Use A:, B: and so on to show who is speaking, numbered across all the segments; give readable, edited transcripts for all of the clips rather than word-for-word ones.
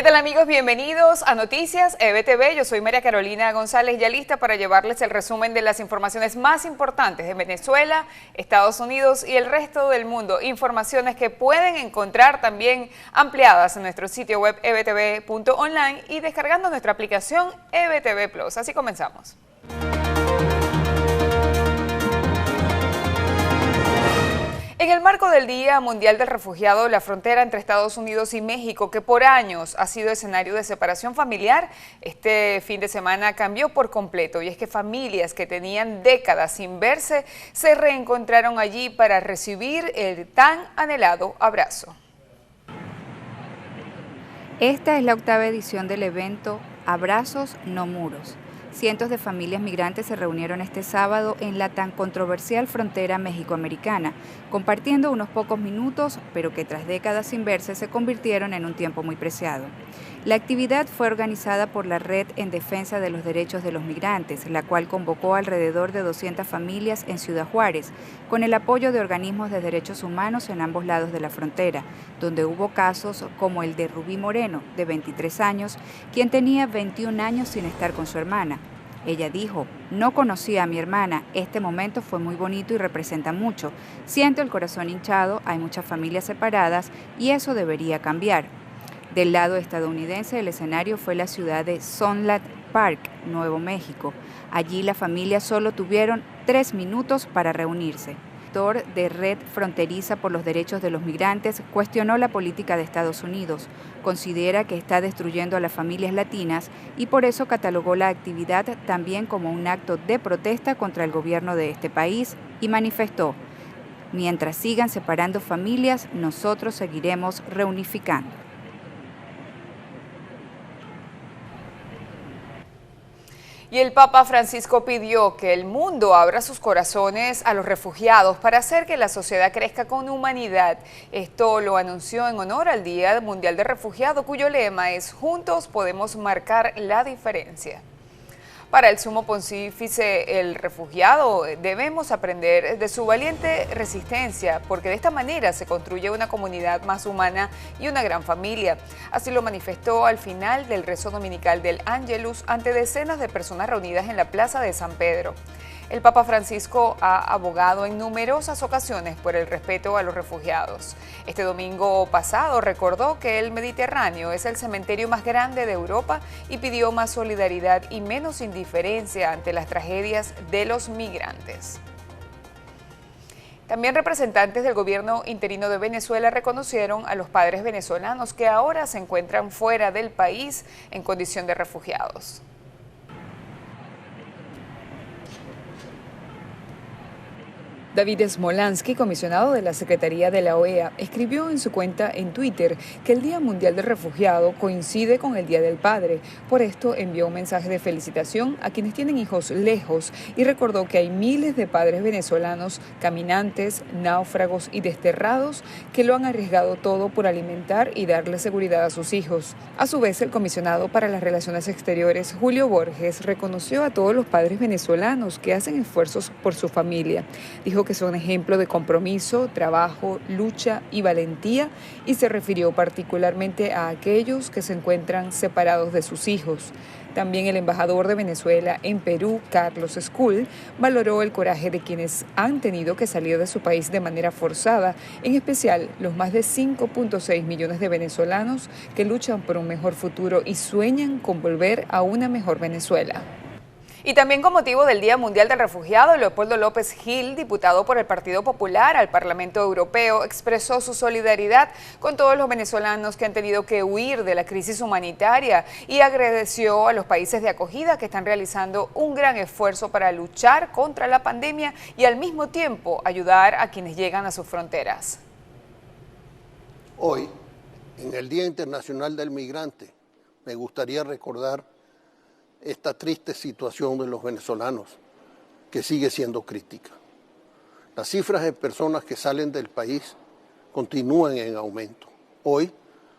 A: tal amigos? Bienvenidos a Noticias EBTV. Yo soy María Carolina González, ya lista para llevarles el resumen de las informaciones más importantes de Venezuela, Estados Unidos y el resto del mundo. Informaciones que pueden encontrar también ampliadas en nuestro sitio web ebtv.online y descargando nuestra aplicación EBTV Plus. Así comenzamos. En el marco del Día Mundial del Refugiado, la frontera entre Estados Unidos y México, que por años ha sido escenario de separación familiar, este fin de semana cambió por completo. Y es que familias que tenían décadas sin verse se reencontraron allí para recibir el tan anhelado abrazo.
B: Esta es la octava edición del evento Abrazos No Muros. Cientos de familias migrantes se reunieron este sábado en la tan controversial frontera mexicoamericana, compartiendo unos pocos minutos, pero que tras décadas sin verse se convirtieron en un tiempo muy preciado. La actividad fue organizada por la Red en Defensa de los Derechos de los Migrantes, la cual convocó alrededor de 200 familias en Ciudad Juárez, con el apoyo de organismos de derechos humanos en ambos lados de la frontera, donde hubo casos como el de Rubí Moreno, de 23 años, quien tenía 21 años sin estar con su hermana. Ella dijo: "No conocía a mi hermana, este momento fue muy bonito y representa mucho. Siento el corazón hinchado, hay muchas familias separadas y eso debería cambiar". Del lado estadounidense, el escenario fue la ciudad de Sunland Park, Nuevo México. Allí las familias solo tuvieron 3 minutos para reunirse. El director de Red Fronteriza por los Derechos de los Migrantes cuestionó la política de Estados Unidos, considera que está destruyendo a las familias latinas y por eso catalogó la actividad también como un acto de protesta contra el gobierno de este país y manifestó: "Mientras sigan separando familias, nosotros seguiremos reunificando".
A: Y el Papa Francisco pidió que el mundo abra sus corazones a los refugiados para hacer que la sociedad crezca con humanidad. Esto lo anunció en honor al Día Mundial del Refugiado, cuyo lema es "Juntos podemos marcar la diferencia". Para el sumo pontífice, el refugiado, debemos aprender de su valiente resistencia, porque de esta manera se construye una comunidad más humana y una gran familia. Así lo manifestó al final del rezo dominical del Ángelus ante decenas de personas reunidas en la Plaza de San Pedro. El Papa Francisco ha abogado en numerosas ocasiones por el respeto a los refugiados. Este domingo pasado recordó que el Mediterráneo es el cementerio más grande de Europa y pidió más solidaridad y menos indiferencia ante las tragedias de los migrantes. También representantes del gobierno interino de Venezuela reconocieron a los padres venezolanos que ahora se encuentran fuera del país en condición de refugiados. David Smolansky, comisionado de la Secretaría de la OEA, escribió en su cuenta en Twitter que el Día Mundial del Refugiado coincide con el Día del Padre. Por esto envió un mensaje de felicitación a quienes tienen hijos lejos y recordó que hay miles de padres venezolanos, caminantes, náufragos y desterrados que lo han arriesgado todo por alimentar y darle seguridad a sus hijos. A su vez, el comisionado para las Relaciones Exteriores, Julio Borges, reconoció a todos los padres venezolanos que hacen esfuerzos por su familia. Dijo que son ejemplo de compromiso, trabajo, lucha y valentía y se refirió particularmente a aquellos que se encuentran separados de sus hijos. También el embajador de Venezuela en Perú, Carlos Escul, valoró el coraje de quienes han tenido que salir de su país de manera forzada, en especial los más de 5.6 millones de venezolanos que luchan por un mejor futuro y sueñan con volver a una mejor Venezuela. Y también con motivo del Día Mundial del Refugiado, Leopoldo López Gil, diputado por el Partido Popular al Parlamento Europeo, expresó su solidaridad con todos los venezolanos que han tenido que huir de la crisis humanitaria y agradeció a los países de acogida que están realizando un gran esfuerzo para luchar contra la pandemia y al mismo tiempo ayudar a quienes llegan a sus fronteras.
C: Hoy, en el Día Internacional del Migrante, me gustaría recordar esta triste situación de los venezolanos, que sigue siendo crítica. Las cifras de personas que salen del país continúan en aumento. Hoy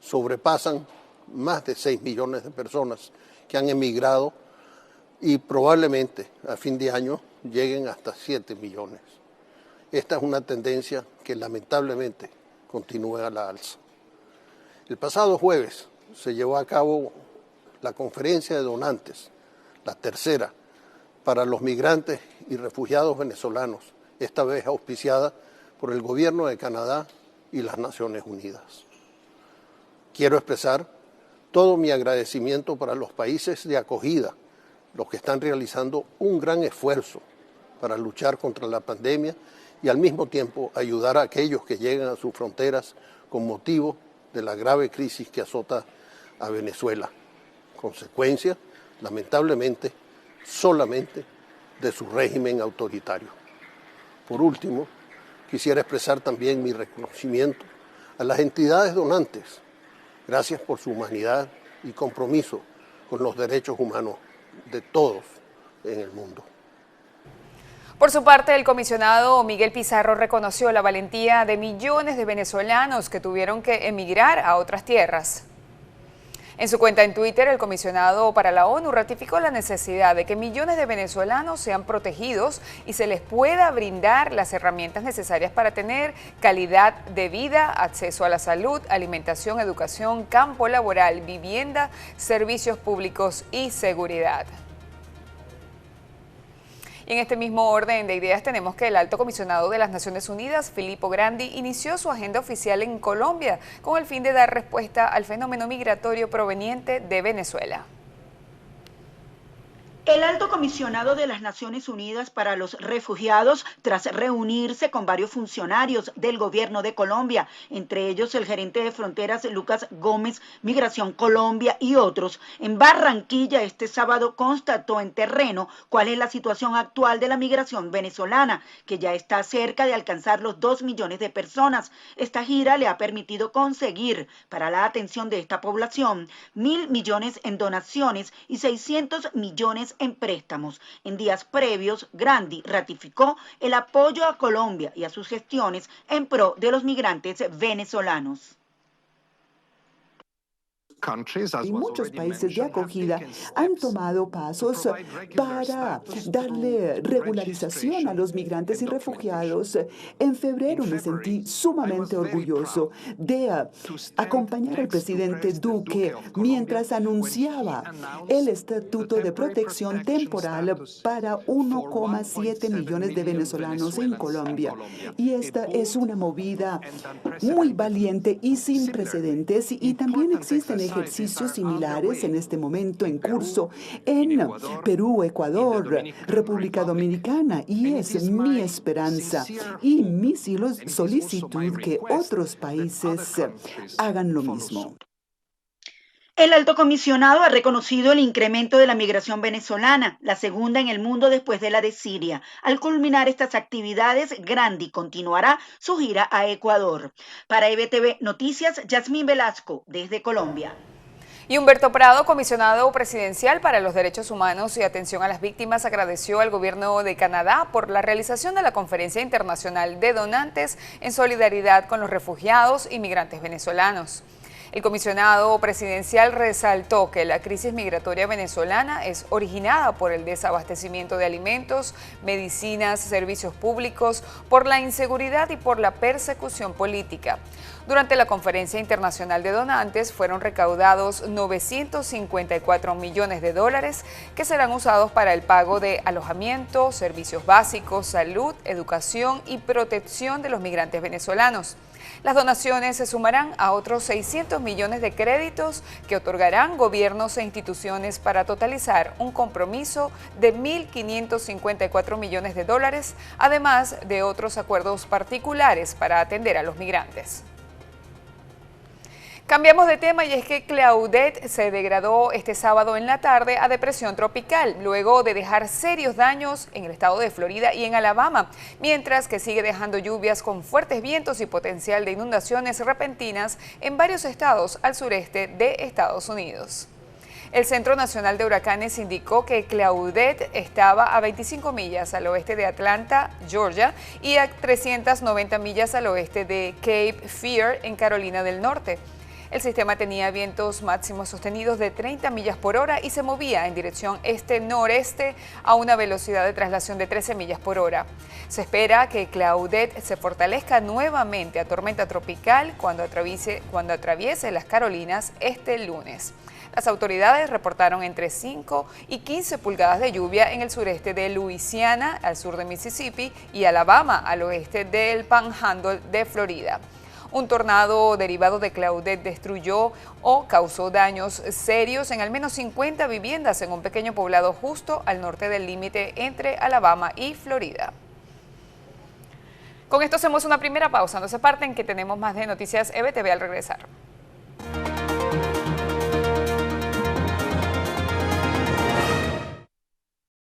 C: sobrepasan más de 6 millones de personas que han emigrado y probablemente a fin de año lleguen hasta 7 millones. Esta es una tendencia que lamentablemente continúa a la alza. El pasado jueves se llevó a cabo la conferencia de donantes, la tercera, para los migrantes y refugiados venezolanos, esta vez auspiciada por el Gobierno de Canadá y las Naciones Unidas. Quiero expresar todo mi agradecimiento para los países de acogida, los que están realizando un gran esfuerzo para luchar contra la pandemia y al mismo tiempo ayudar a aquellos que llegan a sus fronteras con motivo de la grave crisis que azota a Venezuela, consecuencia, lamentablemente, solamente de su régimen autoritario. Por último, quisiera expresar también mi reconocimiento a las entidades donantes. Gracias por su humanidad y compromiso con los derechos humanos de todos en el mundo.
A: Por su parte, el comisionado Miguel Pizarro reconoció la valentía de millones de venezolanos que tuvieron que emigrar a otras tierras. En su cuenta en Twitter, el comisionado para la ONU ratificó la necesidad de que millones de venezolanos sean protegidos y se les pueda brindar las herramientas necesarias para tener calidad de vida, acceso a la salud, alimentación, educación, campo laboral, vivienda, servicios públicos y seguridad. Y en este mismo orden de ideas tenemos que el alto comisionado de las Naciones Unidas, Filippo Grandi, inició su agenda oficial en Colombia con el fin de dar respuesta al fenómeno migratorio proveniente de Venezuela.
D: El alto comisionado de las Naciones Unidas para los Refugiados, tras reunirse con varios funcionarios del gobierno de Colombia, entre ellos el gerente de fronteras Lucas Gómez, Migración Colombia y otros, en Barranquilla este sábado constató en terreno cuál es la situación actual de la migración venezolana, que ya está cerca de alcanzar los 2 millones de personas. Esta gira le ha permitido conseguir para la atención de esta población 1.000 millones en donaciones y 600 millones en préstamos. En días previos, Grandi ratificó el apoyo a Colombia y a sus gestiones en pro de los migrantes venezolanos.
E: Y muchos países de acogida han tomado pasos para darle regularización a los migrantes y refugiados. En febrero me sentí sumamente orgulloso de acompañar al presidente Duque mientras anunciaba el Estatuto de Protección Temporal para 1,7 millones de venezolanos en Colombia. Y esta es una movida muy valiente y sin precedentes, y también existen ejercicios similares en este momento en curso en Perú, Ecuador, República Dominicana, y es mi esperanza y mi solicitud que otros países hagan lo mismo.
D: El alto comisionado ha reconocido el incremento de la migración venezolana, la segunda en el mundo después de la de Siria. Al culminar estas actividades, Grandi continuará su gira a Ecuador. Para EBTV Noticias, Yasmín Velasco, desde Colombia.
A: Y Humberto Prado, comisionado presidencial para los derechos humanos y atención a las víctimas, agradeció al gobierno de Canadá por la realización de la Conferencia Internacional de Donantes en solidaridad con los refugiados y migrantes venezolanos. El comisionado presidencial resaltó que la crisis migratoria venezolana es originada por el desabastecimiento de alimentos, medicinas, servicios públicos, por la inseguridad y por la persecución política. Durante la Conferencia Internacional de Donantes fueron recaudados 954 millones de dólares que serán usados para el pago de alojamiento, servicios básicos, salud, educación y protección de los migrantes venezolanos. Las donaciones se sumarán a otros 600 millones de créditos que otorgarán gobiernos e instituciones para totalizar un compromiso de 1.554 millones de dólares, además de otros acuerdos particulares para atender a los migrantes. Cambiamos de tema, y es que Claudette se degradó este sábado en la tarde a depresión tropical, luego de dejar serios daños en el estado de Florida y en Alabama, mientras que sigue dejando lluvias con fuertes vientos y potencial de inundaciones repentinas en varios estados al sureste de Estados Unidos. El Centro Nacional de Huracanes indicó que Claudette estaba a 25 millas al oeste de Atlanta, Georgia, y a 390 millas al oeste de Cape Fear, en Carolina del Norte. El sistema tenía vientos máximos sostenidos de 30 millas por hora y se movía en dirección este-noreste a una velocidad de traslación de 13 millas por hora. Se espera que Claudette se fortalezca nuevamente a tormenta tropical cuando atraviese las Carolinas este lunes. Las autoridades reportaron entre 5 y 15 pulgadas de lluvia en el sureste de Luisiana, al sur de Mississippi, y Alabama, al oeste del Panhandle de Florida. Un tornado derivado de Claudette destruyó o causó daños serios en al menos 50 viviendas en un pequeño poblado justo al norte del límite entre Alabama y Florida. Con esto hacemos una primera pausa. No se parten, que tenemos más de Noticias EBTV al regresar.